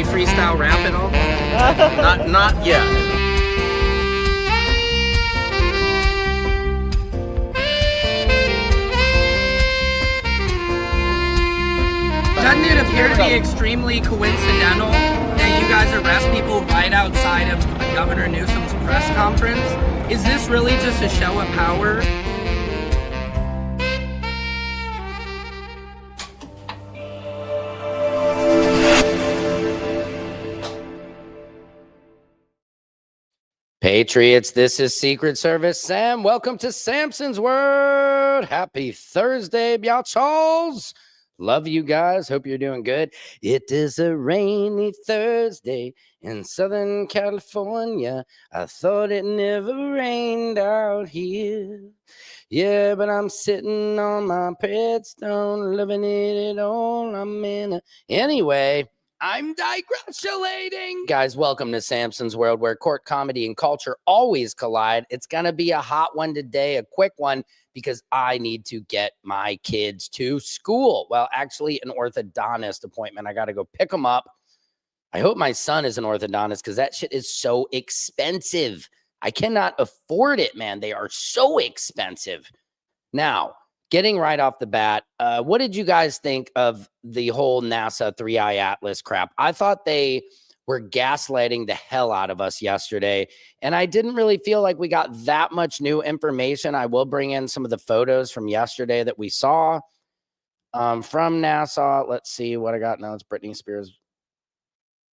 Any freestyle rap at all? Not yet. Doesn't it appear to be extremely coincidental that you guys arrest people right outside of Governor Newsom's press conference? Is this really just a show of power? Patriots, this is Secret Service Sam. Welcome to Samson's World. Happy Thursday, Charles. Love you guys. Hope you're doing good. It is a rainy Thursday in Southern California. I thought it never rained out here. Yeah, but I'm sitting on my headstone, loving it all. Anyway, I'm digratulating. Guys, welcome to Samson's World, where court comedy and culture always collide. It's going to be a hot one today, a quick one, because I need to get my kids to school. Well, actually, an orthodontist appointment. I got to go pick them up. I hope my son is an orthodontist because that shit is so expensive. I cannot afford it, man. They are so expensive. Now, getting right off the bat, what did you guys think of the whole NASA 3i Atlas crap? I thought they were gaslighting the hell out of us yesterday, and I didn't really feel like we got that much new information. I will bring in some of the photos from yesterday that we saw from NASA. Let's see what I got now. It's Britney Spears'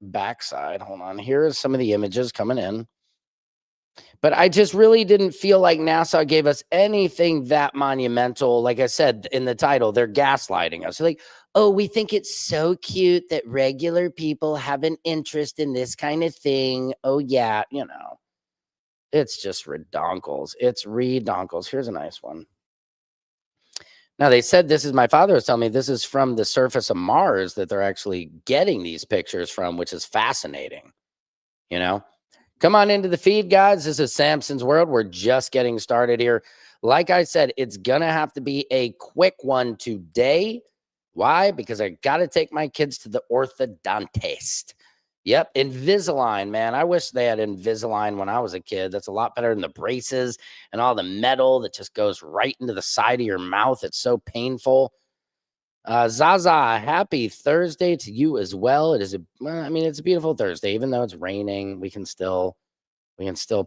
backside. Hold on. Here's some of the images coming in. But I just really didn't feel like NASA gave us anything that monumental. Like I said in the title, they're gaslighting us. Like, oh, we think it's so cute that regular people have an interest in this kind of thing. Oh, yeah, you know, it's just redonkles. It's redonkles. Here's a nice one. Now, they said this is, my father was telling me this is from the surface of Mars that they're actually getting these pictures from, which is fascinating, you know? Come on into the feed, guys. This is Samson's World. We're just getting started here. Like I said, it's going to have to be a quick one today. Why? Because I got to take my kids to the orthodontist. Yep, Invisalign, man. I wish they had Invisalign when I was a kid. That's a lot better than the braces and all the metal that just goes right into the side of your mouth. It's so painful. Zaza, happy Thursday to you as well. It is it's a beautiful Thursday, even though it's raining. We can still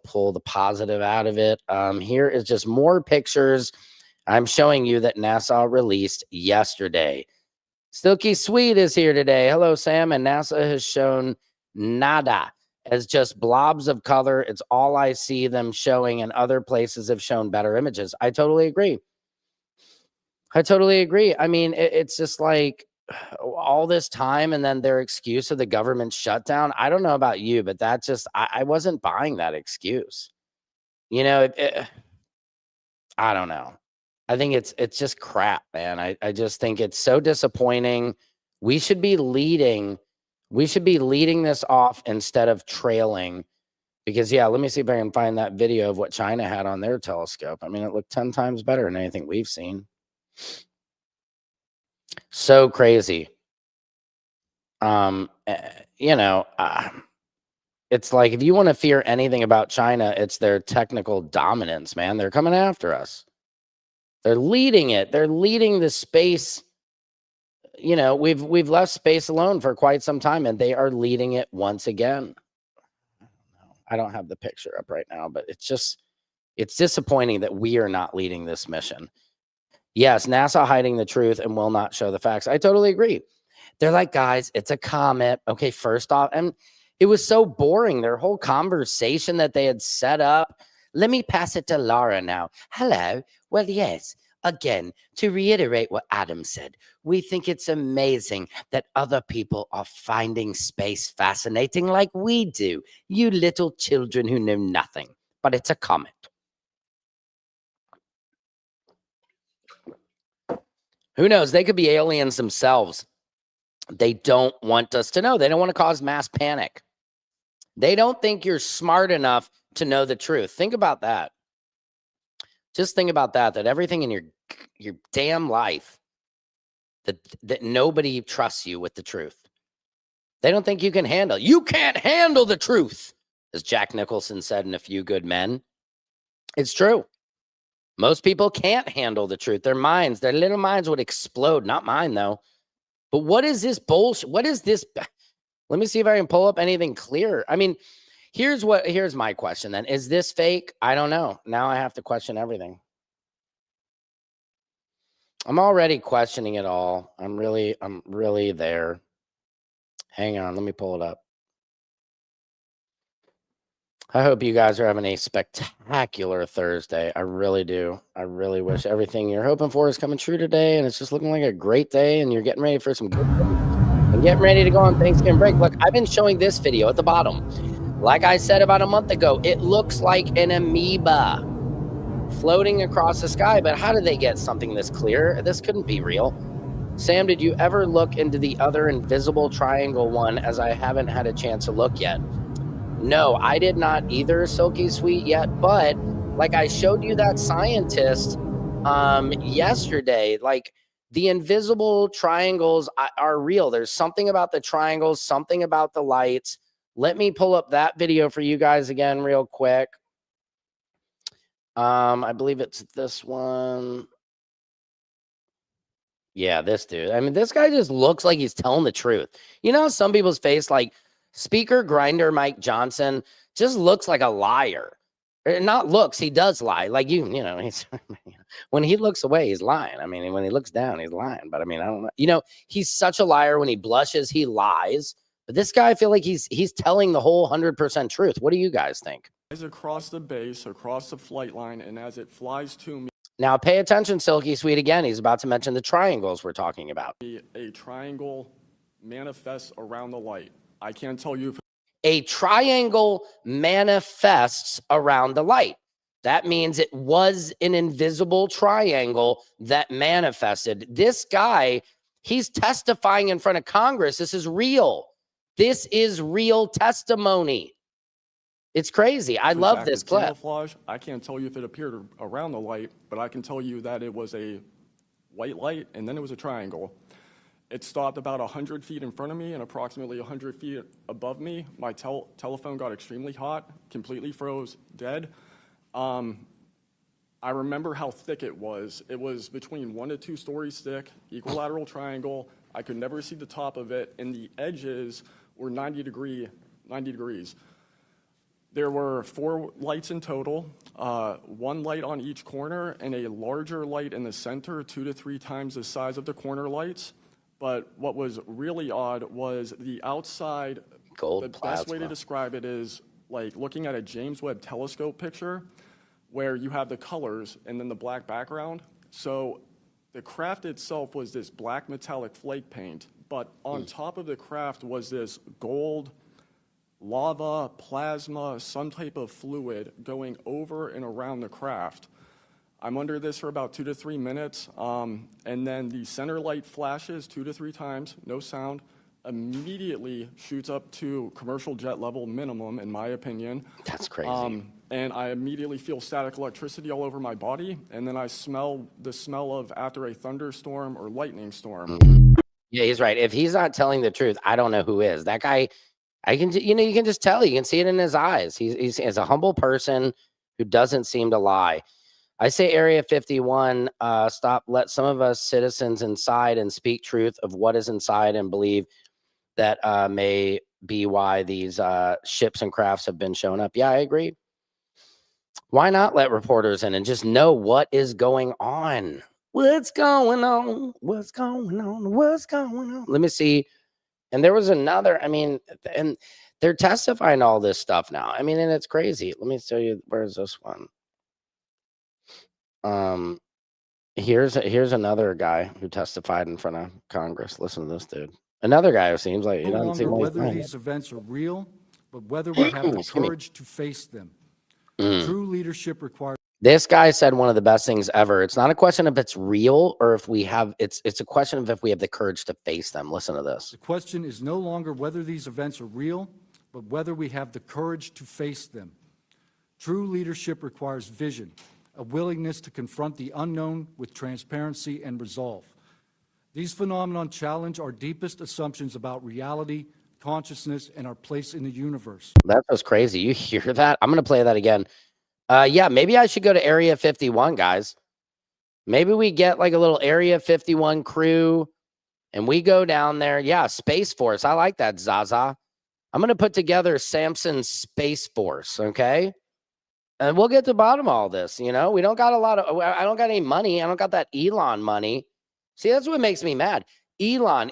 pull the positive out of it. Here is just more pictures I'm showing you that NASA released yesterday. Silky Sweet is here today. Hello, Sam. And NASA has shown nada as just blobs of color. It's all I see them showing, and other places have shown better images. I totally agree. I mean, it's just like all this time and then their excuse of the government shutdown. I don't know about you, but that just, I wasn't buying that excuse. You know, I don't know. I think it's just crap, man. I just think it's so disappointing. We should be leading this off instead of trailing. Because, yeah, let me see if I can find that video of what China had on their telescope. I mean, it looked 10 times better than anything we've seen. So crazy. It's like, if you want to fear anything about China, it's their technical dominance, man. They're coming after us. They're leading it. They're leading the space. You know, we've left space alone for quite some time, and they are leading it once again. I don't have the picture up right now, but it's disappointing that we are not leading this mission. Yes, NASA hiding the truth and will not show the facts. I totally agree. They're like, guys, it's a comet. Okay, first off, and it was so boring. Their whole conversation that they had set up. Let me pass it to Laura now. Hello. Well, yes. Again, to reiterate what Adam said, we think it's amazing that other people are finding space fascinating like we do. You little children who know nothing. But it's a comet. Who knows? They could be aliens themselves. They don't want us to know. They don't want to cause mass panic. They don't think you're smart enough to know the truth. Think about that. Just think about that everything in your damn life, that nobody trusts you with the truth. They don't think you can handle. You can't handle the truth, as Jack Nicholson said in A Few Good Men. It's true. Most people can't handle the truth. Their little minds would explode. Not mine, though. But what is this bullshit? What is this? Let me see if I can pull up anything clear. I mean, here's my question then. Is this fake? I don't know. Now I have to question everything. I'm already questioning it all. I'm really there. Hang on, let me pull it up. I hope you guys are having a spectacular Thursday. I really do. I really wish everything you're hoping for is coming true today, and it's just looking like a great day, and you're getting ready for some good things. And getting ready to go on Thanksgiving break. Look, I've been showing this video at the bottom. Like I said about a month ago, it looks like an amoeba floating across the sky, but how did they get something this clear? This couldn't be real. Sam, did you ever look into the other invisible triangle one, as I haven't had a chance to look yet? No, I did not either, Silky Sweet, yet, but like I showed you that scientist yesterday, like the invisible triangles are real. There's something about the triangles, something about the lights. Let me pull up that video for you guys again real quick. I believe it's this one. Yeah, this dude. I mean, this guy just looks like he's telling the truth. You know, some people's face, like Speaker Grinder Mike Johnson, just looks like a liar. Not looks, he does lie. Like you know, he's when he looks away, he's lying. I mean, when he looks down, he's lying. But I mean, I don't know. You know, he's such a liar. When he blushes, he lies. But this guy, I feel like he's telling the whole 100% truth. What do you guys think? Across the base, across the flight line, and as it flies to me. Now, pay attention, Silky Sweet. Again, he's about to mention the triangles we're talking about. A triangle manifests around the light. I can't tell you if a triangle manifests around the light. That means it was an invisible triangle that manifested. This guy, he's testifying in front of Congress. This is real. This is real testimony. It's crazy. I love this clip. Camouflage. I can't tell you if it appeared around the light, but I can tell you that it was a white light and then it was a triangle. It stopped about 100 feet in front of me and approximately 100 feet above me. My telephone got extremely hot, completely froze, dead. I remember how thick it was. It was between 1 to 2 stories thick, equilateral triangle. I could never see the top of it, and the edges were 90 degrees. There were 4 lights in total, 1 light on each corner and a larger light in the center, 2 to 3 times the size of the corner lights. But what was really odd was the outside. Gold the plasma. Best way to describe it is like looking at a James Webb telescope picture where you have the colors and then the black background. So the craft itself was this black metallic flake paint, but on top of the craft was this gold lava, plasma, some type of fluid going over and around the craft. I'm under this for about 2 to 3 minutes, and then the center light flashes 2 to 3 times, no sound, immediately shoots up to commercial jet level minimum, in my opinion. That's crazy. And I immediately feel static electricity all over my body, and then I smell the smell of after a thunderstorm or lightning storm. Yeah, he's right. If he's not telling the truth, I don't know who is. That guy, you can just tell. You can see it in his eyes. He's a humble person who doesn't seem to lie. I say Area 51, stop, let some of us citizens inside and speak truth of what is inside and believe that may be why these ships and crafts have been shown up. Yeah, I agree. Why not let reporters in and just know what is going on? What's going on? What's going on? What's going on? Let me see. And there was another, I mean, and they're testifying all this stuff now. I mean, and it's crazy. Let me show you, where's this one? Here's another guy who testified in front of Congress. Listen to this dude. Another guy who seems like he doesn't seem like whether these events are real, but whether we have the courage to face them. True leadership requires. This guy said one of the best things ever. It's not a question of it's real or if we have. It's a question of if we have the courage to face them. Listen to this. The question is no longer whether these events are real, but whether we have the courage to face them. True leadership requires vision, a willingness to confront the unknown with transparency and resolve. These phenomena challenge our deepest assumptions about reality, consciousness, and our place in the universe. That was crazy. You hear that? I'm going to play that again. Yeah, maybe I should go to Area 51, guys. Maybe we get like a little Area 51 crew and we go down there. Yeah, Space Force. I like that, Zaza. I'm going to put together Samson's Space Force, okay? And we'll get to the bottom of all this, you know? We don't got a lot of, I don't got any money. I don't got that Elon money. See, that's what makes me mad. Elon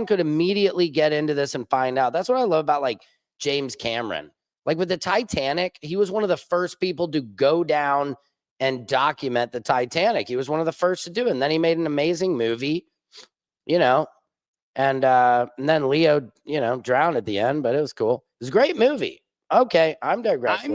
could immediately get into this and find out. That's what I love about, like, James Cameron. Like, with the Titanic, he was one of the first people to go down and document the Titanic. He was one of the first to do it. And then he made an amazing movie, you know? And then Leo, you know, drowned at the end, but it was cool. It was a great movie. Okay, I'm digressing.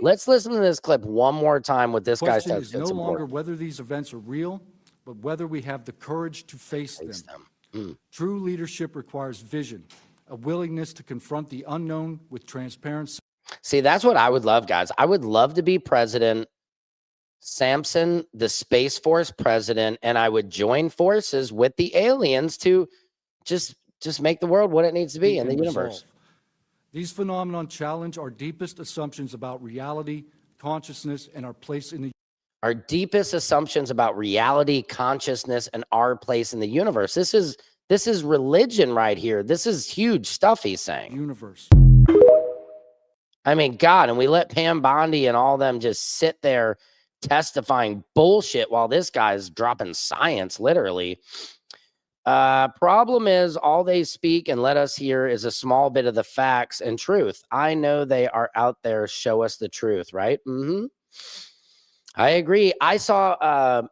Let's listen to this clip one more time with this guy's question is no longer whether these events are real, but whether we have the courage to face them. True leadership requires vision, a willingness to confront the unknown with transparency. See, that's what I would love, guys. I would love to be president, Samson, the Space Force president, and I would join forces with the aliens to just make the world what it needs to be in the universe. These phenomena challenge our deepest assumptions about reality, consciousness, and our place in the Our deepest assumptions about reality, consciousness, and our place in the universe. This is religion right here. This is huge stuff he's saying. universe. I mean, God, and we let Pam Bondi and all them just sit there testifying bullshit while this guy's dropping science, literally. Problem is, all they speak and let us hear is a small bit of the facts and truth. I know they are out there. Show us the truth, right? I agree. I saw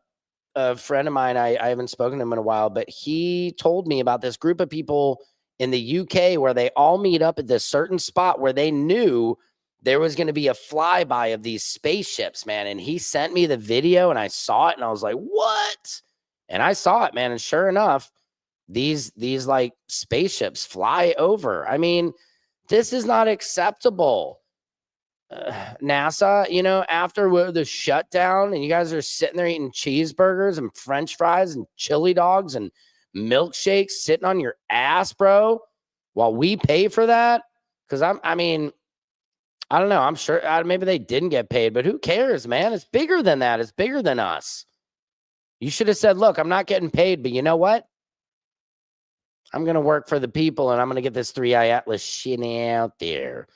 a friend of mine. I haven't spoken to him in a while, but he told me about this group of people in the UK where they all meet up at this certain spot where they knew there was going to be a flyby of these spaceships, man. And he sent me the video and I saw it and I was like, what? And I saw it, man. And sure enough, these like spaceships fly over. I mean, this is not acceptable. NASA, you know, after the shutdown and you guys are sitting there eating cheeseburgers and French fries and chili dogs and milkshakes sitting on your ass, bro, while we pay for that. Because I mean, I don't know. I'm sure maybe they didn't get paid, but who cares, man? It's bigger than that. It's bigger than us. You should have said, look, I'm not getting paid, but you know what? I'm going to work for the people and I'm going to get this 3i Atlas shit out there.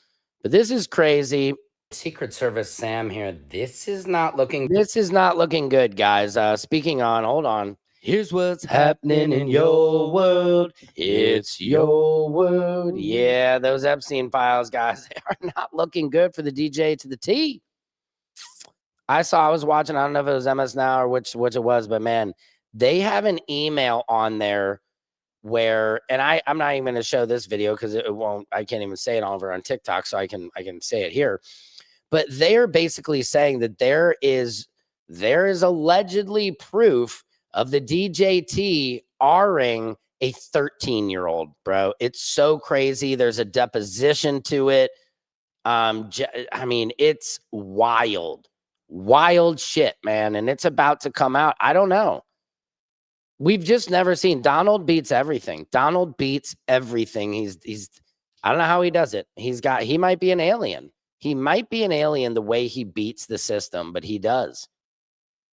But this is crazy. Secret Service Sam here. This is not looking good, guys. Speaking on, hold on. Here's what's happening in your world. It's your world. Yeah, those Epstein files, guys, they are not looking good for the DJ to the T. I was watching, I don't know if it was MS Now or which it was, but man, they have an email on there where, and I'm not even going to show this video because it won't, I can't even say it over on TikTok, so I can say it here. But they're basically saying that there is allegedly proof of the DJT R-ing a 13-year-old, bro. It's so crazy. There's a deposition to it. I mean, it's wild shit, man. And it's about to come out. I don't know. We've just never seen. Donald beats everything. Donald beats everything. He's I don't know how he does it. He might be an alien. He might be an alien the way he beats the system, but he does.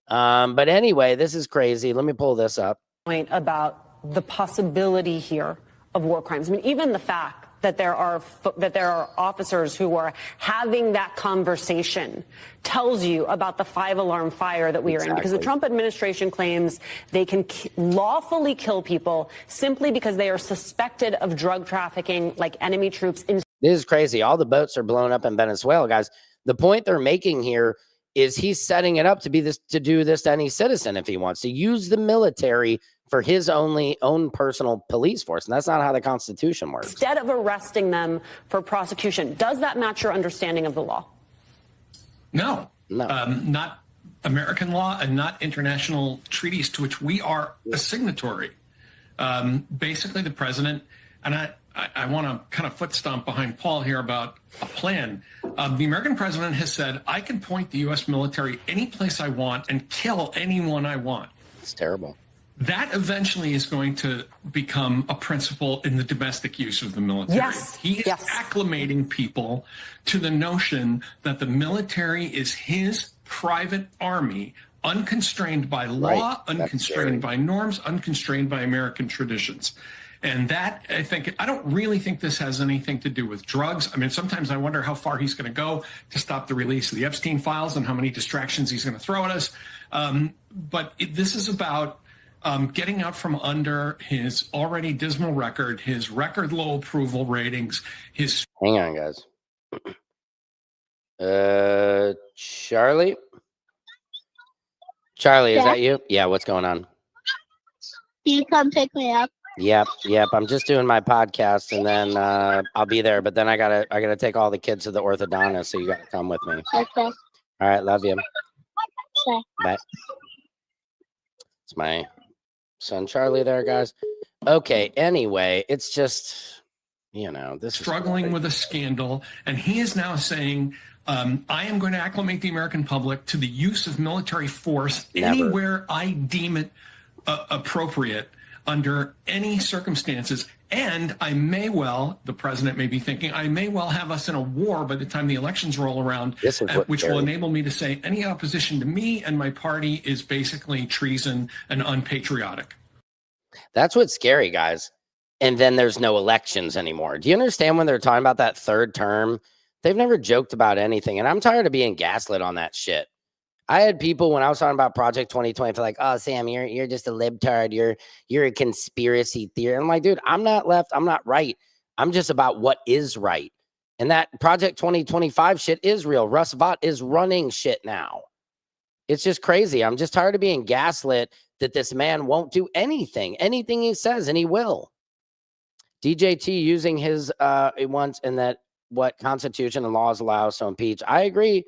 But anyway, this is crazy. Let me pull this up. Point about the possibility here of war crimes. I mean, even the fact that there are officers who are having that conversation tells you about the 5-alarm fire that we are in, because the Trump administration claims they can lawfully kill people simply because they are suspected of drug trafficking, like enemy troops. This is crazy. All the boats are blown up in Venezuela, guys. The point they're making here is he's setting it up to do this to any citizen if he wants to use the military for his own personal police force. And that's not how the Constitution works. Instead of arresting them for prosecution. Does that match your understanding of the law? No. Not American law and not international treaties to which we are a signatory. Basically, the president, and I want to kind of foot stomp behind Paul here about a plan. The American president has said, I can point the U.S. military any place I want and kill anyone I want. It's terrible. that eventually is going to become a principle in the domestic use of the military. Yes. He is acclimating people to the notion that the military is his private army, unconstrained by law, unconstrained by norms, unconstrained by American traditions. And that, I don't really think this has anything to do with drugs. I mean, sometimes I wonder how far he's going to go to stop the release of the Epstein files and how many distractions he's going to throw at us. But this is about getting out from under his already dismal record, his record low approval ratings, his... Hang on, guys. Charlie? Charlie, is that you? Yeah, what's going on? Can you come pick me up? Yep. I'm just doing my podcast, and then I'll be there. But then I gotta take all the kids to the orthodontist, so you gotta come with me. Okay. All right, love you. Okay. Bye. It's my son Charlie there, guys. Okay. Anyway, it's just, this struggling with a scandal, and he is now saying, I am going to acclimate the American public to the use of military force anywhere I deem it appropriate under any circumstances. And I may well, the president may be thinking, I may well have us in a war by the time the elections roll around, which will enable me to say any opposition to me and my party is basically treason and unpatriotic. That's what's scary, guys. And then there's no elections anymore. Do you understand when they're talking about that third term? They've never joked about anything. And I'm tired of being gaslit on that shit. I had people when I was talking about Project 2020 feel like, oh, Sam, you're just a libtard. You're a conspiracy theorist. I'm like, dude, I'm not left. I'm not right. I'm just about what is right. And that Project 2025 shit is real. Russ Vought is running shit now. It's just crazy. I'm just tired of being gaslit that this man won't do anything he says, and he will. DJT using his once, and that what Constitution and laws allow us to impeach. I agree.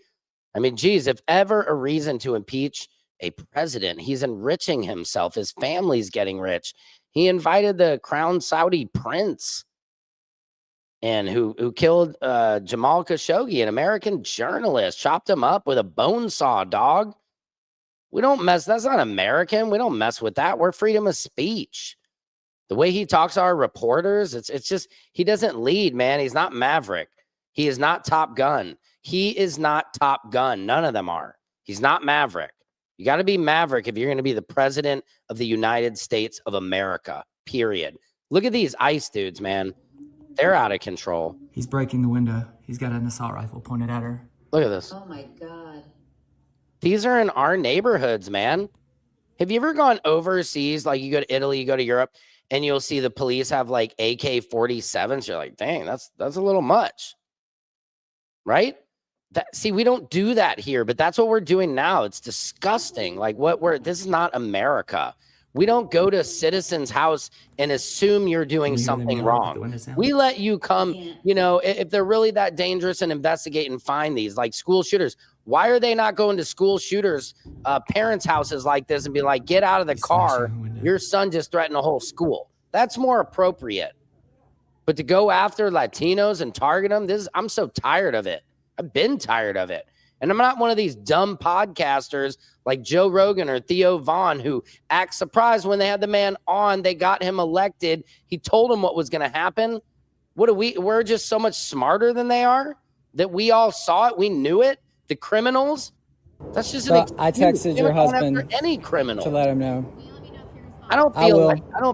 I mean, geez, if ever a reason to impeach a president, he's enriching himself. His family's getting rich. He invited the crown Saudi prince and who killed Jamal Khashoggi, an American journalist, chopped him up with a bone saw, dog. We don't mess. That's not American. We don't mess with that. We're freedom of speech. The way he talks to our reporters, it's just, he doesn't lead, man. He's not Maverick. He is not Top Gun. He is not Top Gun. None of them are. He's not Maverick. You got to be Maverick if you're going to be the president of the United States of America, period. Look at these ICE dudes, man. They're out of control. He's breaking the window. He's got an assault rifle pointed at her. Look at this. Oh my God. These are in our neighborhoods, man. Have you ever gone overseas? Like you go to Italy, you go to Europe, and you'll see the police have like AK-47s. You're like, dang, that's a little much. Right? See, we don't do that here, but that's what we're doing now. It's disgusting. Like this is not America. We don't go to a citizen's house and assume you're doing something wrong. We let you come, if they're really that dangerous, and investigate and find these, like school shooters. Why are they not going to school shooters, parents' houses like this and be like, get out of the car. Your son just threatened a whole school. That's more appropriate. But to go after Latinos and target them, I'm so tired of it. I've been tired of it. And I'm not one of these dumb podcasters like Joe Rogan or Theo Vaughn who act surprised when they had the man on. They got him elected. He told them what was going to happen. We're just so much smarter than they are that we all saw it. We knew it. The criminals. That's just an excuse. I texted your husband any criminal to let him know. I don't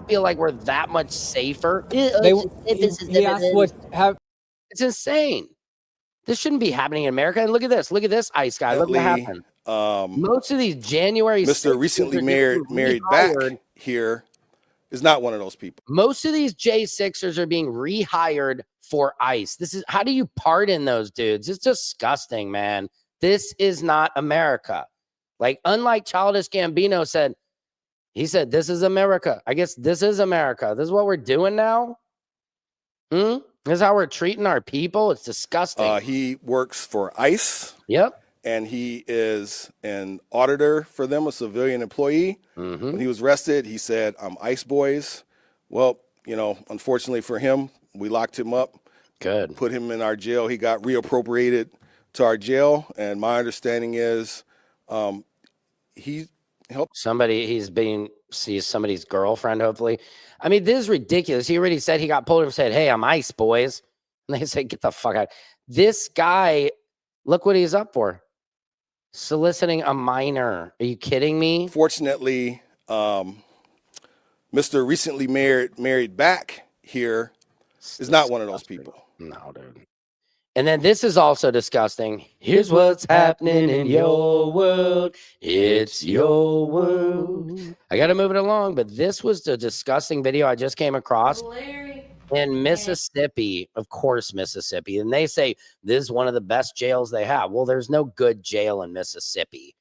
feel like we're that much safer. He asked It's insane. This shouldn't be happening in America. And look at this. Look at this ICE guy. Look what happened. Most of these January Mr. recently married back here is not one of those people. Most of these J6ers are being rehired for ICE. How do you pardon those dudes? It's disgusting, man. This is not America. Like, unlike Childish Gambino said, he said, this is America. I guess this is America. This is what we're doing now. This is how we're treating our people. It's disgusting. He works for ICE. Yep. And he is an auditor for them, a civilian employee. Mm-hmm. When he was arrested, he said, I'm ICE boys. Well, unfortunately for him, we locked him up. Good. Put him in our jail. He got reappropriated to our jail. And my understanding is he sees somebody's girlfriend, hopefully. I mean, this is ridiculous. He already said he got pulled and said, hey, I'm ICE, boys. And they say, get the fuck out. This guy, look what he's up for. Soliciting a minor. Are you kidding me? Fortunately, Mr. Recently married back here is not one of those people. No, dude. And then this is also disgusting. Here's what's happening in your world. It's your world. I got to move it along, but this was the disgusting video I just came across in Mississippi. Of course, Mississippi. And they say this is one of the best jails they have. Well, there's no good jail in Mississippi.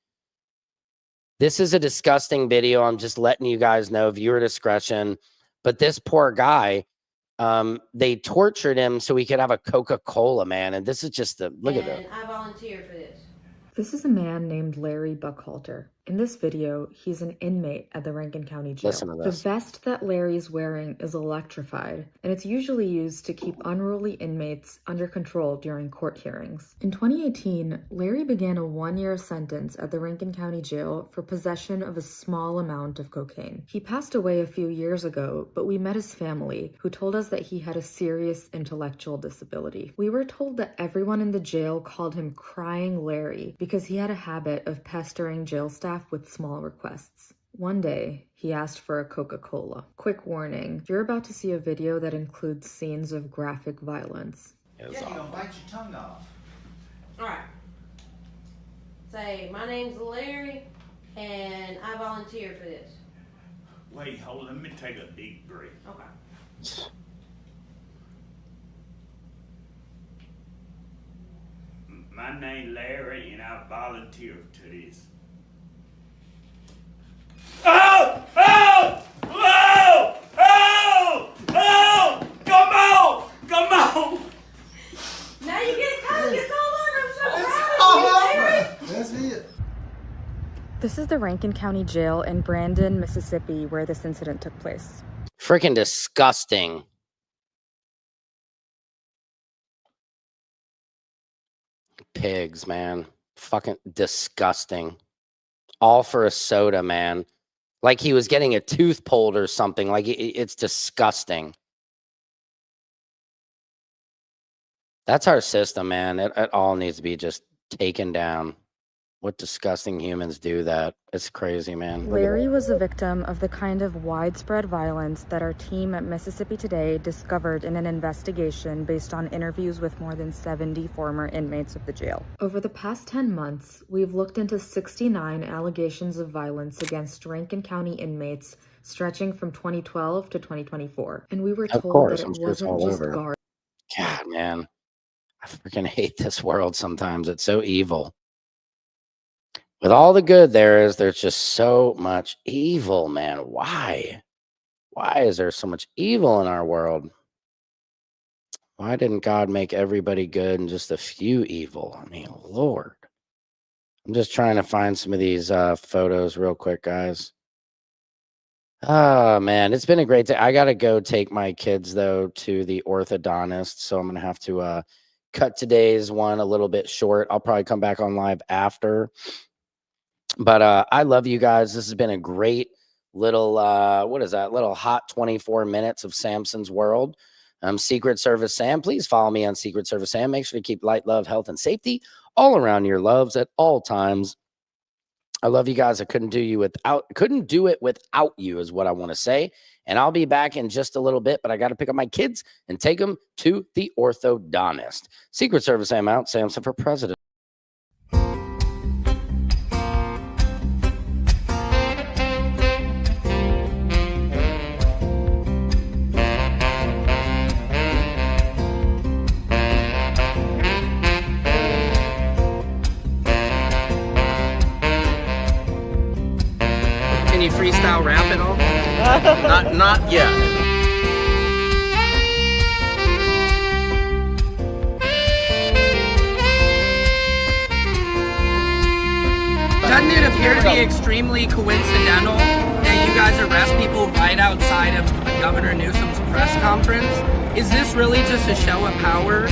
This is a disgusting video. I'm just letting you guys know, viewer discretion. But this poor guy, they tortured him so he could have a Coca-Cola, man. And this is just look at that. I volunteer for this. This is a man named Larry Buckhalter. In this video, he's an inmate at the Rankin County Jail. Listen to The this. vest that Larry's wearing is electrified, and it's usually used to keep unruly inmates under control during court hearings. In 2018, Larry began a 1-year sentence at the Rankin County Jail for possession of a small amount of cocaine. He passed away a few years ago, but we met his family, who told us that he had a serious intellectual disability. We were told that everyone in the jail called him Crying Larry because he had a habit of pestering jail staff with small requests. One day, he asked for a Coca-Cola. Quick warning, you're about to see a video that includes scenes of graphic violence. Yeah, you're gonna bite your tongue off. Alright. Say, my name's Larry, and I volunteer for this. Wait, hold on, let me take a deep breath. Okay. My name's Larry, and I volunteer to this. Oh! Oh! Oh! Oh! Oh! Come on! Come on! Now you get it, Kyle. It's all over. I'm so proud of you, Larry. That's it. This is the Rankin County Jail in Brandon, Mississippi, where this incident took place. Freaking disgusting. Pigs, man. Fucking disgusting. All for a soda, man. Like he was getting a tooth pulled or something. Like it's disgusting. That's our system, man. It all needs to be just taken down. What disgusting humans do that? It's crazy, man. Larry was a victim of the kind of widespread violence that our team at Mississippi Today discovered in an investigation based on interviews with more than 70 former inmates of the jail. Over the past 10 months, we've looked into 69 allegations of violence against Rankin County inmates stretching from 2012 to 2024. And we were told that it wasn't just guards. God, man. I freaking hate this world sometimes. It's so evil. With all the good there's just so much evil, man. Why? Why is there so much evil in our world? Why didn't God make everybody good and just a few evil? I mean, Lord. I'm just trying to find some of these photos real quick, guys. Oh, man. It's been a great day. I got to go take my kids, though, to the orthodontist. So I'm going to have to cut today's one a little bit short. I'll probably come back on live after. But I love you guys. This has been a great little, what is that? Little hot 24 minutes of Samson's World. Secret Service Sam. Please follow me on Secret Service Sam. Make sure to keep light, love, health, and safety all around your loves at all times. I love you guys. I couldn't do it without you is what I want to say. And I'll be back in just a little bit, but I got to pick up my kids and take them to the orthodontist. Secret Service Sam out. Samson for president. Can you freestyle rap at all? Not yet. Doesn't it appear to be extremely coincidental that you guys arrest people right outside of Governor Newsom's press conference? Is this really just a show of power?